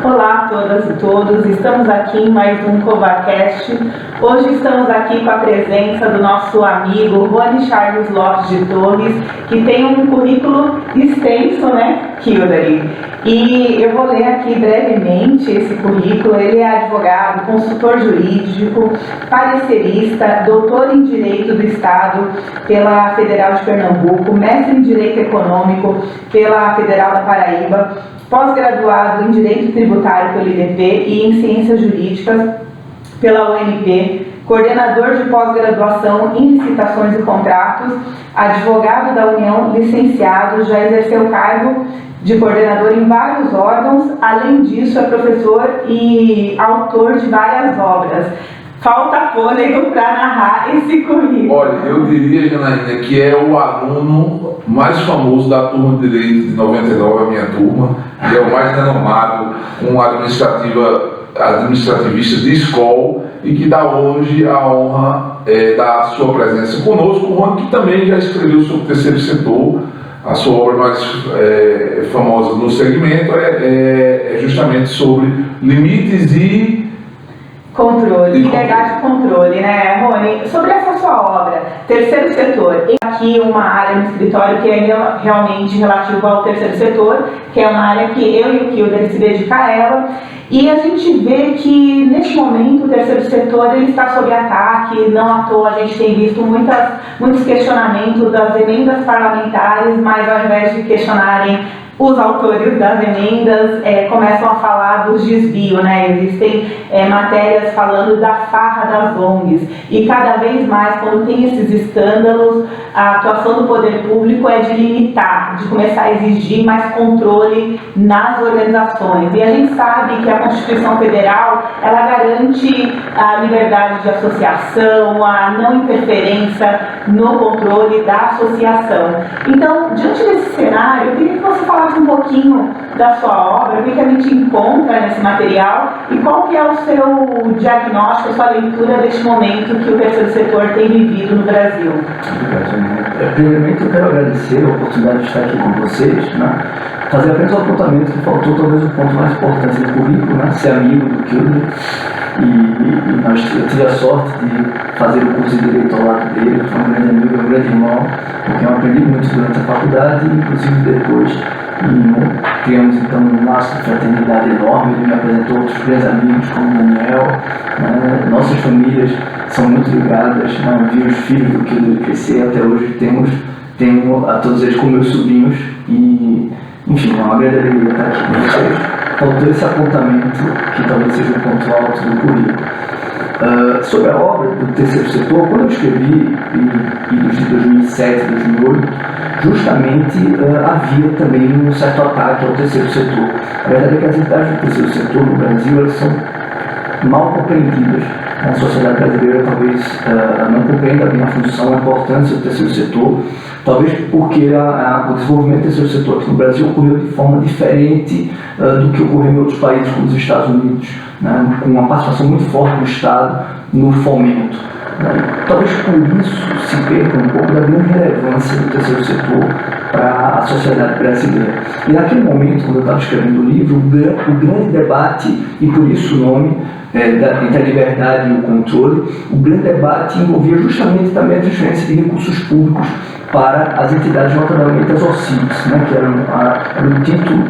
Olá a todas e todos, estamos aqui em mais um CovaCast. Hoje estamos aqui com a presença do nosso amigo Rony Charles Lopes de Torres, que tem um currículo extenso, né, Hildary? E eu vou ler aqui brevemente esse currículo. Ele é advogado, consultor jurídico, parecerista, doutor em Direito do Estado pela Federal de Pernambuco, mestre em Direito Econômico pela Federal da Paraíba, pós-graduado em Direito Tributário pelo IDP e em Ciências Jurídicas pela UNP, coordenador de pós-graduação em licitações e contratos, advogado da União, licenciado, já exerceu o cargo de coordenador em vários órgãos. Além disso, é professor e autor de várias obras. Falta fôlego para narrar esse currículo. Olha, eu diria, Janaína, que é o aluno mais famoso da turma de Direito de 99, a minha turma, e é o mais renomado, um administrativista de escola, e que dá hoje a honra da sua presença conosco. O Rony, que também já escreveu sobre o terceiro setor. A sua obra mais famosa no segmento é justamente sobre limites e controle, liberdade de controle, né, Rony? Sobre essa sua obra, terceiro setor, aqui uma área no escritório que é realmente relativa ao terceiro setor, que é uma área que eu e o Hildary se dedica a ela, e a gente vê que neste momento o terceiro setor ele está sob ataque. Não à toa a gente tem visto muitos questionamentos das emendas parlamentares, mas ao invés de questionarem os autores das emendas, começam a falar dos desvios, né? Existem matérias falando da farra das ONGs, e cada vez mais, quando tem esses escândalos, a atuação do poder público é de limitar, de começar a exigir mais controle nas organizações. E a gente sabe que a Constituição Federal, ela garante a liberdade de associação, a não interferência no controle da associação. Então, diante desse cenário, eu queria que você falasse um pouquinho da sua obra, o que a gente encontra nesse material e qual que é o seu diagnóstico, a sua leitura deste momento que o terceiro setor tem vivido no Brasil. Primeiramente, eu quero agradecer a oportunidade de estar aqui com vocês, né? Fazer apenas o apontamento que faltou, talvez o ponto mais importante do currículo, né? Ser amigo do Hildary. Eu tive a sorte de fazer o curso de Direito ao lado dele. Foi um grande amigo, um grande irmão, porque eu aprendi muito durante a faculdade, e inclusive depois. E criamos então um laço de fraternidade enorme. Ele me apresentou outros grandes amigos, como o Daniel, né? Nossas famílias são muito ligadas, né? Vi os filhos do Hildary crescer, até hoje tenho a todos eles como meus sobrinhos, e enfim, é uma grande alegria estar aqui com vocês. Faltou esse apontamento, que talvez seja o ponto alto do currículo. Sobre a obra do terceiro setor, quando eu escrevi, de 2007, 2008, justamente havia também um certo ataque ao terceiro setor. A verdade é que as entidades do terceiro setor no Brasil, elas são mal compreendidas. A sociedade brasileira talvez não compreenda bem a função, a importância do terceiro setor, talvez porque o desenvolvimento do terceiro setor aqui no Brasil ocorreu de forma diferente do que ocorreu em outros países, como os Estados Unidos, né, com uma participação muito forte do Estado no fomento. Talvez por isso se perca um pouco da grande relevância do terceiro setor para a sociedade brasileira. E naquele momento, quando eu estava escrevendo o livro, o grande debate, e por isso o nome, entre a liberdade e o controle, o grande debate envolvia justamente também a transferência de recursos públicos para as entidades, notadamente as OCIDs, né, que era o título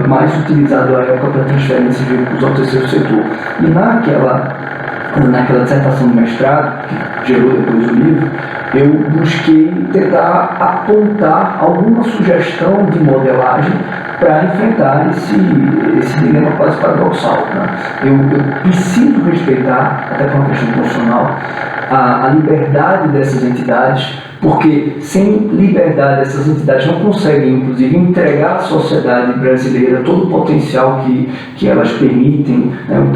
mais utilizado à época para transferência de recursos ao terceiro setor. E naquela dissertação de mestrado, que gerou depois o livro, eu busquei tentar apontar alguma sugestão de modelagem para enfrentar esse dilema quase paradoxal, né? Eu preciso respeitar, até por uma questão constitucional, a liberdade dessas entidades, porque sem liberdade essas entidades não conseguem, inclusive, entregar à sociedade brasileira todo o potencial que elas permitem, né? O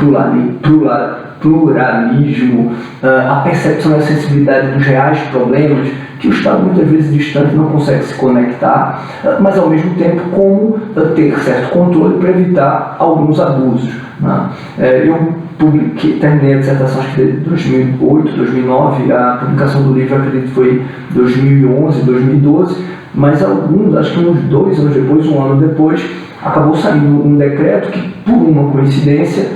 pluralismo, a percepção e a sensibilidade dos reais problemas, que o Estado muitas vezes distante não consegue se conectar, mas ao mesmo tempo como ter certo controle para evitar alguns abusos, né? Eu terminei a dissertação acho que de 2008, 2009, a publicação do livro acredito que foi 2011, 2012, mas acho que uns 2 anos depois, um ano depois, acabou saindo um decreto que, por uma coincidência,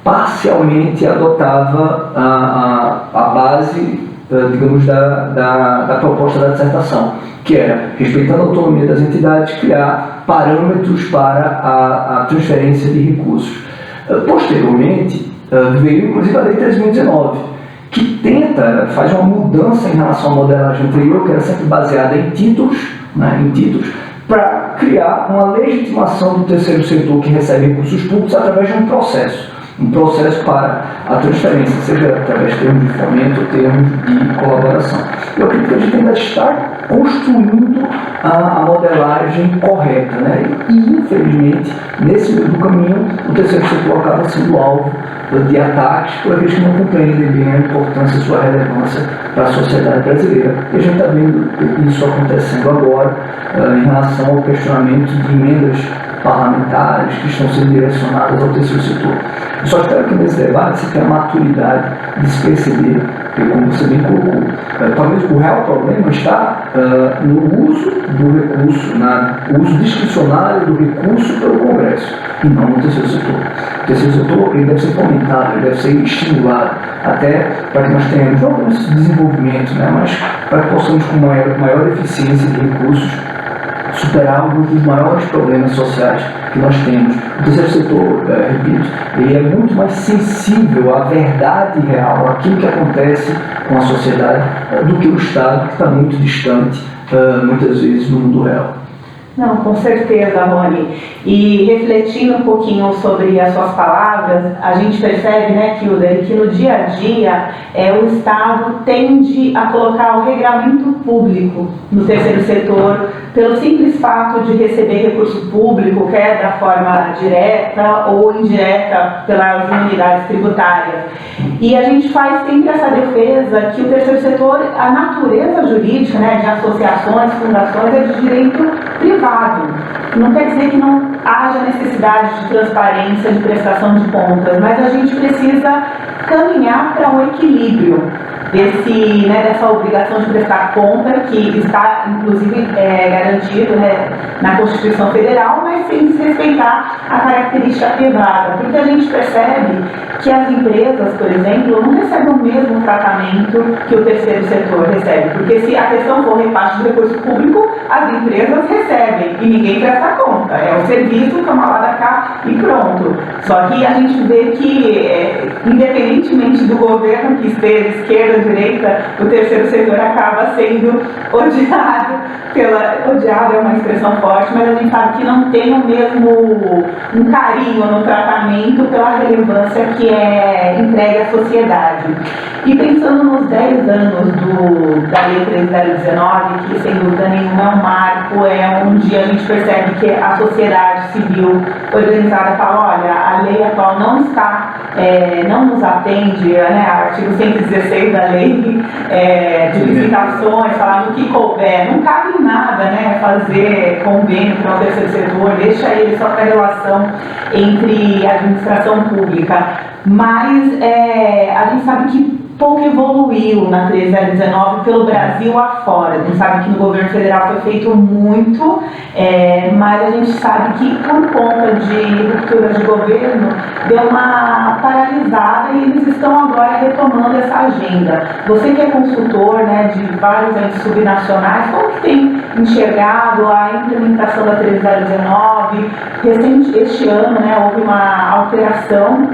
parcialmente adotava a base, digamos, da proposta da dissertação, que era, respeitando a autonomia das entidades, criar parâmetros para a transferência de recursos. Posteriormente, veio inclusive a Lei 3.019, que faz uma mudança em relação à modelagem anterior, que era sempre baseada em títulos, para criar uma legitimação do terceiro setor que recebe recursos públicos através de um processo para a transferência, seja através de termos de fomento ou termos de colaboração. Eu acredito que a gente ainda está construindo a modelagem correta, né? E, infelizmente, nesse meio do caminho, o terceiro setor acaba sendo alvo de ataques por aqueles que não compreendem bem a importância e sua relevância para a sociedade brasileira. E a gente está vendo isso acontecendo agora em relação ao questionamento de emendas parlamentares que estão sendo direcionadas ao terceiro setor. Eu só espero que nesse debate se tenha a maturidade de se perceber, que, como você bem colocou, talvez o real problema está no uso do recurso, no uso discricionário do recurso pelo Congresso, e não no terceiro setor. O terceiro setor ele deve ser fomentado, ele deve ser estimulado, até para que nós tenhamos não apenas esse desenvolvimento, né, mas para que possamos, com maior eficiência de recursos, superar alguns dos maiores problemas sociais que nós temos. O terceiro setor, repito, ele é muito mais sensível à verdade real, àquilo que acontece com a sociedade, do que o Estado, que está muito distante, muitas vezes, do mundo real. Não, com certeza, Rony. E refletindo um pouquinho sobre as suas palavras, a gente percebe, né, Kilder, que no dia a dia o Estado tende a colocar o regramento público no terceiro setor, pelo simples fato de receber recurso público, quer da forma direta ou indireta pelas unidades tributárias. E a gente faz sempre essa defesa que o terceiro setor, a natureza jurídica, né, de associações, fundações, é de direito privado. Não quer dizer que não haja necessidade de transparência, de prestação de contas, mas a gente precisa caminhar para um equilíbrio dessa obrigação de prestar conta, que está, inclusive, garantido, né, na Constituição Federal, mas sem desrespeitar a característica privada, porque a gente percebe que as empresas, por exemplo, não recebem o mesmo tratamento que o terceiro setor recebe, porque se a questão for repasse de recurso público, as empresas recebem e ninguém presta conta, é o serviço, toma lá da cá e pronto. Só que a gente vê que, independentemente do governo que esteja, esquerda, direita, o terceiro setor acaba sendo odiado odiado é uma expressão forte, mas a gente sabe que não tem o mesmo um carinho no tratamento pela relevância que é entregue à sociedade. E pensando nos 10 anos da Lei 3.019, que sem dúvida nenhuma é um marco, é onde a gente percebe que a sociedade civil organizada fala, olha, a lei atual não está, não nos atende, né, artigo 116 da lei de licitações, falar no que couber, não cabe em nada, né, fazer convênio para o terceiro setor, deixa ele só para a relação entre a administração pública. Mas a gente sabe que pouco evoluiu na 3.019 pelo Brasil afora. A gente sabe que no governo federal foi feito muito, mas a gente sabe que por conta de rupturas de governo deu uma paralisada e eles estão agora retomando essa agenda. Você que é consultor, né, de vários entes subnacionais, como que tem enxergado a implementação da 3.019? Este ano, né, houve uma alteração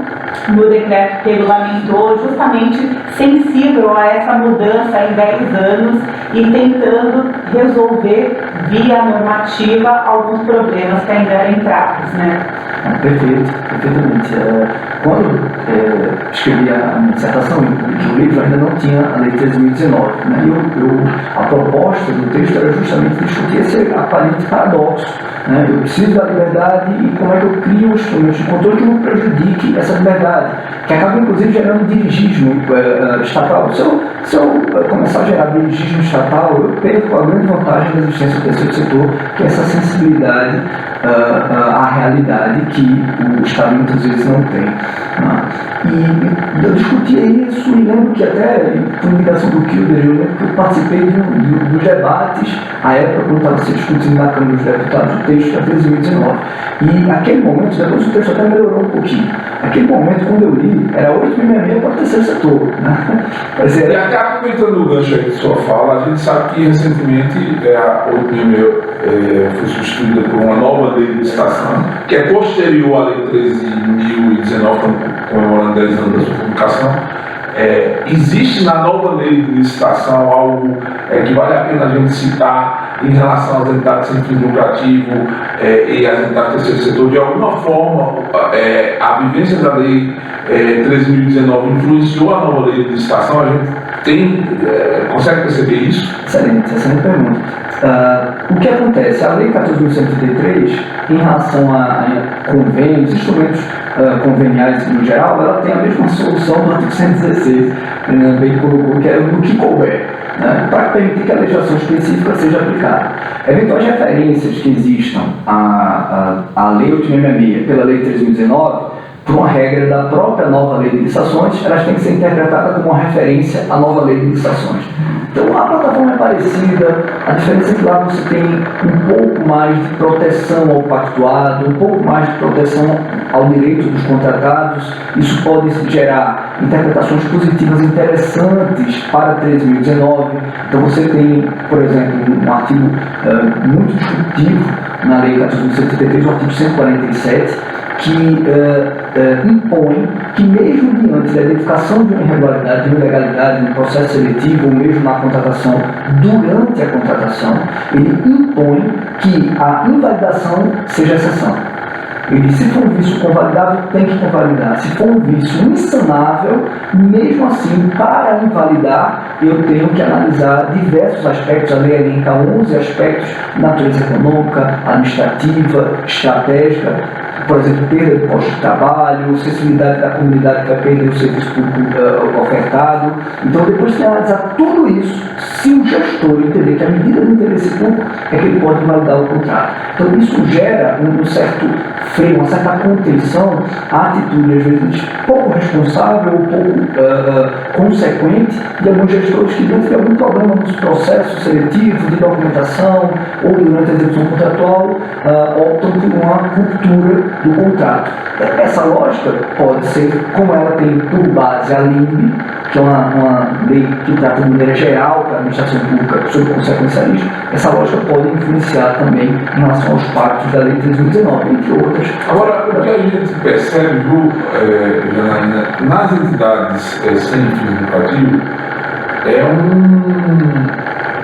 no decreto que regulamentou, justamente sensível a essa mudança em 10 anos e tentando resolver via normativa alguns problemas que ainda eram entraves, né? Perfeito, perfeitamente. Quando escrevi a minha dissertação, o livro ainda não tinha a Lei 3.019, né? A proposta do texto era justamente discutir esse aparente paradoxo, né? Eu preciso da liberdade e como é que eu crio um instrumento de controle que não prejudique essa liberdade, que acaba inclusive gerando dirigismo estatal. Se eu começar a gerar dirigismo estatal, eu perco a grande vantagem da existência do terceiro setor, que é essa sensibilidade a realidade que o Estado muitas vezes não tem. Né? E eu discutia isso e lembro que até, por indicação do Kilder, eu lembro que eu participei dos debates, à época, quando estava se discutindo na Câmara dos Deputados, o texto de 2019. E naquele momento, depois o texto até melhorou um pouquinho. Naquele momento, quando eu li, era 8,66 para o terceiro setor. Né? E até aproveitando o gancho aí de sua fala, a gente sabe que recentemente a 8,66 foi substituída por uma nova lei de licitação, que é posterior à lei 13.019, comemorando 10 anos da sua publicação. Existe na nova lei de licitação algo que vale a pena a gente citar em relação às entidades sem fins lucrativos e às entidades do terceiro setor? De alguma forma, a vivência da lei 13.019 influenciou a nova lei de licitação? A gente consegue perceber isso? Excelente pergunta. O que acontece? A Lei 14.133, em relação a convênios, instrumentos conveniais no geral, ela tem a mesma solução do artigo 116, bem colocou, que é o do que couber, né, para permitir que a legislação específica seja aplicada. Eventuais referências que existam à Lei 866 pela Lei 13.019, por uma regra da própria nova lei de licitações, elas têm que ser interpretadas como uma referência à nova lei de licitações. Então a plataforma é parecida, a diferença é que lá você tem um pouco mais de proteção ao pactuado, um pouco mais de proteção ao direito dos contratados. Isso pode gerar interpretações positivas interessantes para 13.019. Então você tem, por exemplo, um artigo muito disruptivo na Lei 14.133, o artigo 147, que impõe que mesmo diante da identificação de uma irregularidade, de uma ilegalidade no processo seletivo ou mesmo na contratação, durante a contratação, ele impõe que a invalidação seja exceção. Ele, se for um vício convalidável, tem que convalidar. Se for um vício insanável, mesmo assim, para invalidar, eu tenho que analisar diversos aspectos. A lei elenca 11 aspectos de natureza econômica, administrativa, estratégica, por exemplo, perda de posto de trabalho, sensibilidade da comunidade que vai perder o serviço público ofertado. Então, depois de analisar tudo isso, se o gestor entender que a medida de interesse público é que ele pode invalidar o contrato. Então, isso gera um certo freio, uma certa contenção à atitude, às vezes, pouco responsável ou pouco consequente de alguns gestores que, dentro de algum problema nos processos seletivos, de documentação ou durante a execução contratual, optam por uma ruptura do contrato. Essa lógica pode ser, como ela tem por base a LIMB, que é uma lei que trata de maneira geral para a administração pública sobre consequencialismo, essa lógica pode influenciar também em relação aos pactos da Lei 13.019, entre outras. Agora, o que a gente percebe, Janaína, nas entidades sem fins lucrativos, é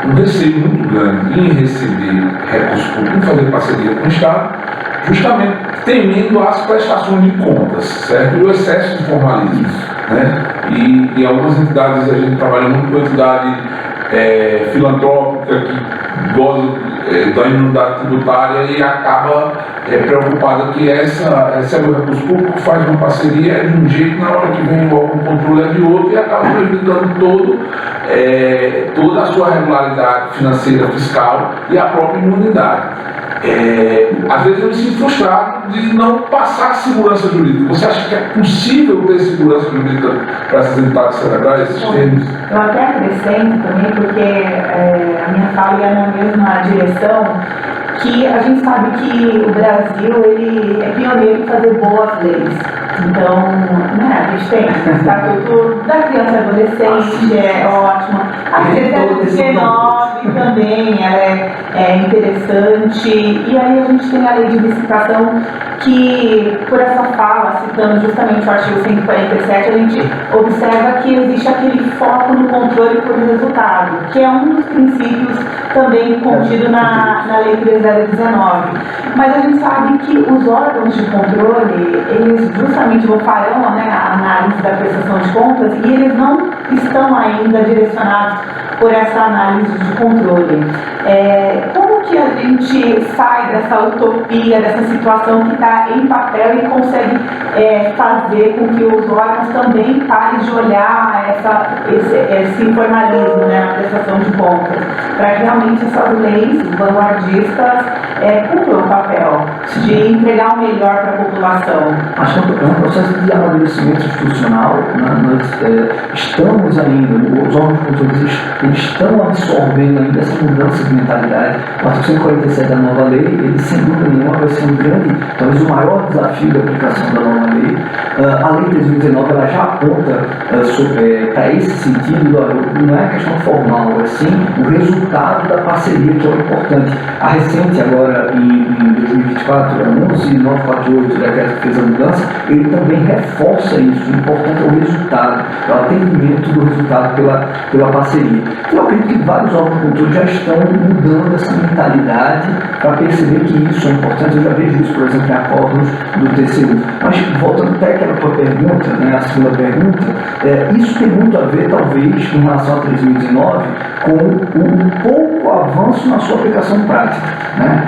um receio muito grande em receber recursos públicos, em fazer parceria com o Estado, justamente temendo as prestações de contas, certo? E o excesso de formalismo, né? E algumas entidades, a gente trabalha muito com entidade filantrópica que goza da imunidade tributária e acaba preocupada que recebe o recurso público, faz uma parceria de um jeito, na hora que vem algum controle é de outro e acaba prejudicando toda a sua regularidade financeira, fiscal e a própria imunidade. Às vezes eu me sinto frustrado de não passar segurança jurídica. Você acha que é possível ter segurança jurídica para essas entidades cerebrais, esses termos? Eu até acrescento também, porque a minha fala ia na mesma direção, que a gente sabe que o Brasil ele é pioneiro em fazer boas leis. Então, né, a gente tem o Estatuto da Criança e Adolescente, é ótimo. A 19 também é interessante. E aí a gente tem a lei de licitação que, por essa fala, citando justamente o artigo 147, a gente observa que existe aquele foco no controle por resultado, que é um dos princípios também contido na Lei 3019. Mas a gente sabe que os órgãos de controle, eles justamente farão, né, a análise da prestação de contas e eles não estão ainda direcionados por essa análise de controle. Como que a gente sai dessa utopia, dessa situação que está em papel e consegue fazer com que os órgãos também parem de olhar esse informalismo, né, na prestação de contas, para que realmente essas leis vanguardistas cumpram o papel de entregar o melhor para a população? Acho que é um processo de amadurecimento institucional, né? Nós estamos ainda, os órgãos de controle eles estão absorvendo ainda essa mudança de mentalidade. O artigo 147 da nova lei, ele sem dúvida nenhuma vai ser um grande, talvez o maior desafio da aplicação da nova lei. A lei 3.019 ela já aponta para esse sentido, não é questão formal, é sim o resultado da parceria que é o importante. A recente agora em 2024, a 11948, o decreto que fez a mudança, ele também reforça isso. O importante é o resultado, é o atendimento do resultado pela parceria. Eu acredito que vários órgãos de controle já estão mudando essa mentalidade para perceber que isso é importante. Eu já vejo isso, por exemplo, em acordos do TCU. Mas, voltando até àquela tua pergunta, né, a segunda pergunta, isso tem muito a ver, talvez, em relação a 2019, com um pouco avanço na sua aplicação prática. Né?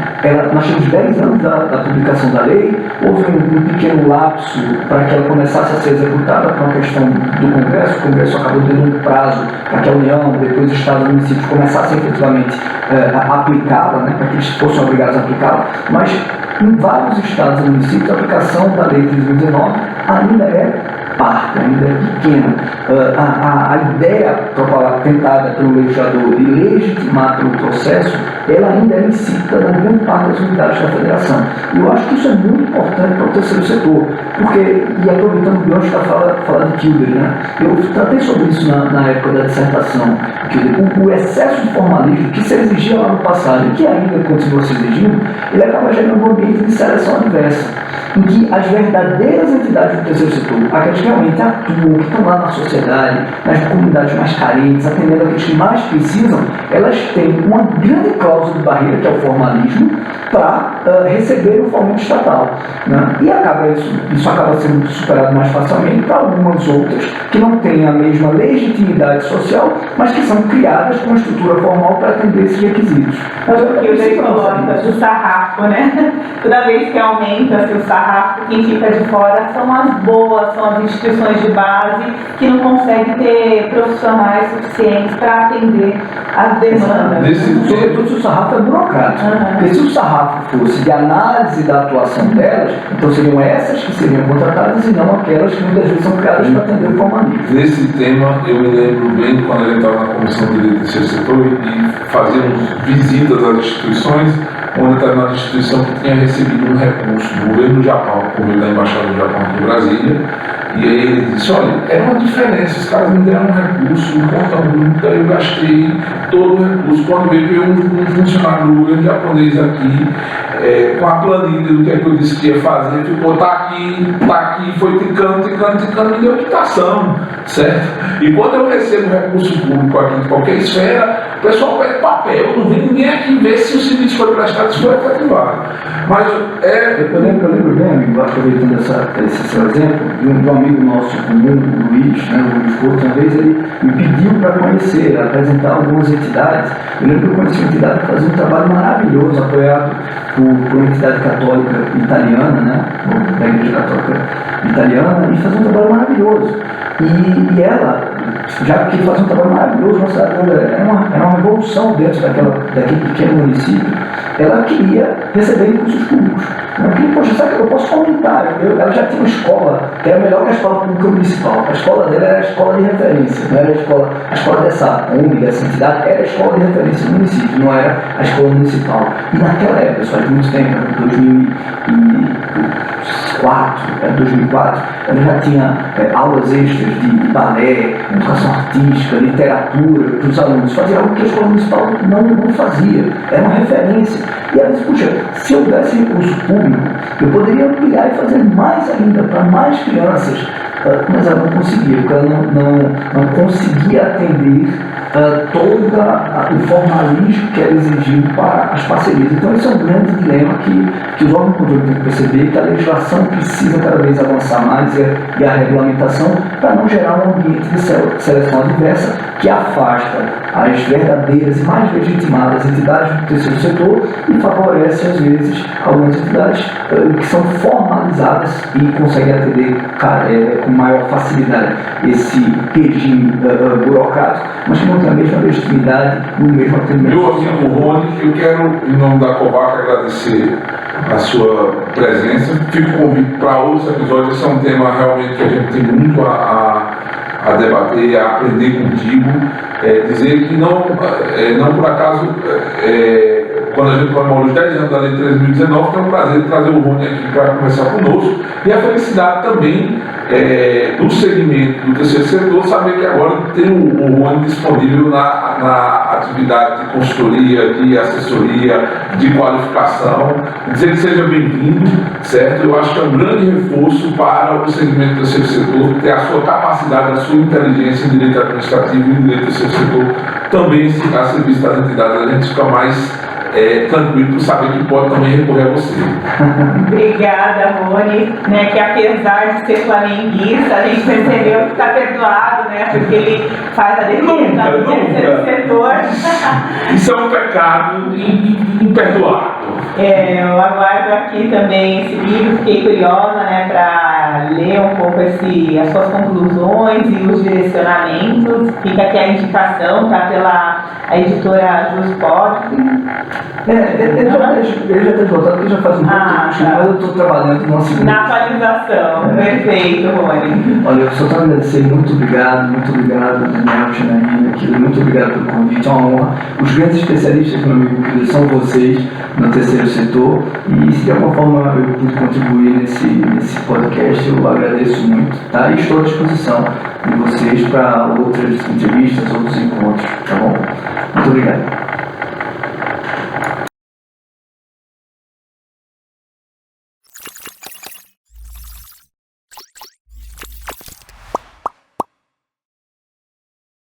Nós temos 10 anos da publicação da lei, houve um pequeno lapso para que ela começasse a ser executada por uma questão do Congresso. O Congresso acabou tendo um prazo para que a União, depois os Estados e municípios começassem efetivamente a aplicá-la, né, para que eles fossem obrigados a aplicá-la, mas em vários estados e municípios a aplicação da lei 3.019 ainda é parca, ainda é pequena. A ideia tentada pelo legislador de legitimar pelo processo, ela ainda é incita na grande parte das unidades da federação. E eu acho que isso é muito importante para o terceiro setor, porque, e aproveitando o gancho para falar de Kilder, né? Eu tratei sobre isso na época da dissertação, que o excesso de formalismo que se exigia lá no passado e que ainda continua se exigindo, ele acaba gerando um ambiente de seleção adversa, em que as verdadeiras entidades do terceiro setor, aquelas que realmente atuam, que estão lá na sociedade, nas comunidades mais carentes, atendendo aqueles que mais precisam, elas têm uma grande cláusula de barreira, que é o formalismo, para receber o fomento estatal. Né? E isso acaba sendo superado mais facilmente para algumas outras que não têm a mesma legitimidade social, mas que são criadas com uma estrutura formal para atender esses requisitos. Mas o que eu já coloco do sarrafo, né? Toda vez que aumenta-se o sarrafo, quem fica de fora são as boas, são as instituições de base que não conseguem ter profissionais suficientes para atender as demandas. Sobretudo se o sarrafo é burocrático. Porque se o sarrafo fosse de análise da atuação delas, então seriam essas que seriam contratadas e não aquelas que muitas vezes são criadas para atender o formalismo. Nesse tema, eu me lembro bem quando eu estava na Comissão de Direito do Terceiro Setor e fazíamos visitas às instituições, uma determinada instituição que tinha recebido um recurso do governo do Japão, por meio da Embaixada do Japão aqui em Brasília, e aí ele disse, olha, era uma diferença, os caras me deram um recurso, em conta única, eu gastei todo o recurso. Quando veio um funcionário do governo japonês aqui, com a planilha do que é que eu disse que ia fazer, ficou, tá aqui, foi ticando, me deu quitação, certo? E quando eu recebo recurso público aqui de qualquer esfera, o pessoal pede papel, não vem ninguém aqui ver se o serviço foi prestado, se foi efetivado. Mas eu lembro bem, amigo, aproveitando esse seu exemplo, de um amigo nosso comum, o Luiz, né, o Luiz Couto, uma vez ele me pediu para conhecer, apresentar algumas entidades. Eu lembro que eu conheci uma entidade que fazia um trabalho maravilhoso, apoiado por uma entidade católica italiana, né, da Igreja Católica Italiana, e fazia um trabalho maravilhoso. E ela, já que fazia um trabalho maravilhoso, nossa, era uma revolução dentro daquele pequeno município, ela queria receber recursos públicos. Eu queria, poxa, sabe que eu posso aumentar? Ela já tinha uma escola, que era melhor que a escola pública municipal. A escola dela era a escola de referência, não era a escola dessa ONG, dessa entidade, era a escola de referência do município, não era a escola municipal. E naquela época, faz muito tempo, 2004, ela já tinha aulas extras de balé, educação artística, literatura para os alunos. Fazia algo que a escola municipal não fazia, era uma referência. E ela disse, puxa, se eu desse recurso público, eu poderia ampliar e fazer mais ainda para mais crianças, mas ela não conseguia, porque ela não conseguia atender todo o formalismo que é exigido para as parcerias. Então, esse é um grande dilema que os órgãos de controle têm que perceber, que a legislação precisa cada vez avançar mais e a regulamentação para não gerar um ambiente de seleção adversa que afasta as verdadeiras e mais legitimadas entidades do terceiro setor e favorece, às vezes, algumas entidades que são formalizadas e conseguem atender com maior facilidade esse regime burocrático, mas que não tem a mesma legitimidade no mesmo atendimento. Meu amigo Rony, eu quero, em nome da COVAC, agradecer a sua presença. Fico convite para outros episódios. Esse é um tema realmente que a gente tem muito a debater, a aprender contigo. Dizer que não por acaso, quando a gente comemora os 10 anos da Lei 3.019, é um prazer trazer o Rony aqui para conversar conosco, e a felicidade também do segmento do terceiro setor, saber que agora tem o Rony disponível na atividade de consultoria, de assessoria, de qualificação. Dizer que seja bem-vindo, certo? Eu acho que é um grande reforço para o segmento do terceiro setor, ter a sua capacidade, a sua inteligência em direito administrativo e em direito do terceiro setor também a serviço das entidades. A gente fica mais tranquilo por saber que pode também recorrer a você. Obrigada, Rony, que apesar de ser flamenguista, a gente percebeu que está perdoado, porque ele faz a defesa do terceiro setor. Isso é um pecado imperdoável. Eu aguardo aqui também esse livro, fiquei curiosa para ler um pouco as suas conclusões e os direcionamentos. Fica aqui a indicação, pela editora Juspod. Ele já está esgotado, porque já faz um pouco tempo, mas eu estou trabalhando numa segunda. Na atualização, perfeito, Rony. Olha, eu só quero agradecer, muito obrigado, Daniel, Janaína, muito obrigado pelo convite, é uma honra. Os grandes especialistas, meu amigo querido, são vocês no terceiro setor, e se de alguma forma eu pude contribuir nesse podcast, eu agradeço muito, tá? E estou à disposição de vocês para outras entrevistas, outros encontros, tá bom? Muito obrigado.